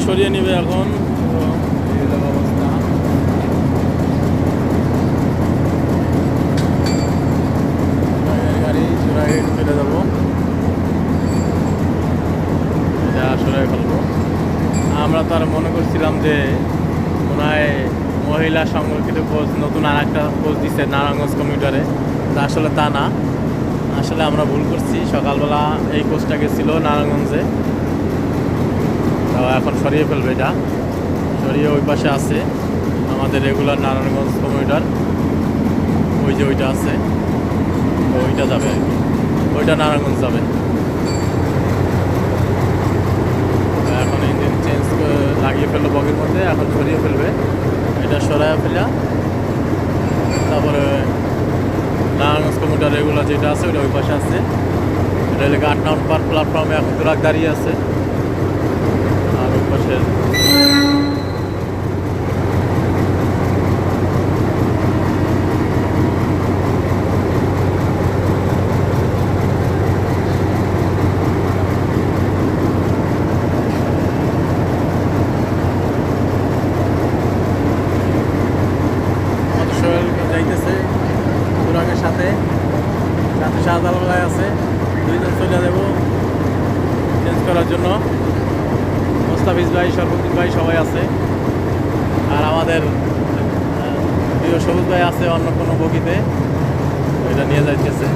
সরিয়ে নিবে এখন। তো এই হলো অবস্থা। গাড়ি চলে যাবো, এটা সরাই ফেলবো। আমরা তো আর মনে করছিলাম যে মনে হয় মহিলা সংরক্ষিত কোচ নতুন আর একটা কোচ দিচ্ছে নারায়ণগঞ্জ কমিউটারে, তা আসলে তা না। আসলে আমরা ভুল করছি, সকালবেলা এই কোচটা গেছিলো নারায়ণগঞ্জে, তো এখন সরিয়ে ফেলবে। এটা সরিয়ে ওই পাশে আছে আমাদের রেগুলার নারায়ণগঞ্জ কমিউটার, ওই যে ওইটা আছে, তো ওইটা যাবে আর কি, ওইটা নারায়ণগঞ্জ যাবে। এখন ইঞ্জিন চেঞ্জ লাগিয়ে ফেললো বগির মধ্যে, এখন সরিয়ে ফেলবে। এটা সরাইয়া ফেলা তারপরে নারায়ণগঞ্জ কমিউটার রেগুলার যেটা আছে ওইটা ওই পাশে আছে। রেলে 8 নম্বর প্ল্যাটফর্মে এখন ট্রাক দাঁড়িয়ে আছে, আর ওই পাশে যাইতেছে ট্রাকের সাথে সাথে শাহজালাল আছে। দুইজন চলে যাব চেঞ্জ করার জন্য। মোস্তাফিজ ভাই, সর্বদিন ভাই সবাই আছে, আর আমাদের প্রিয় সবুজ ভাই আছে অন্য কোনো বগিতে, এটা নিয়ে যাইতেছে।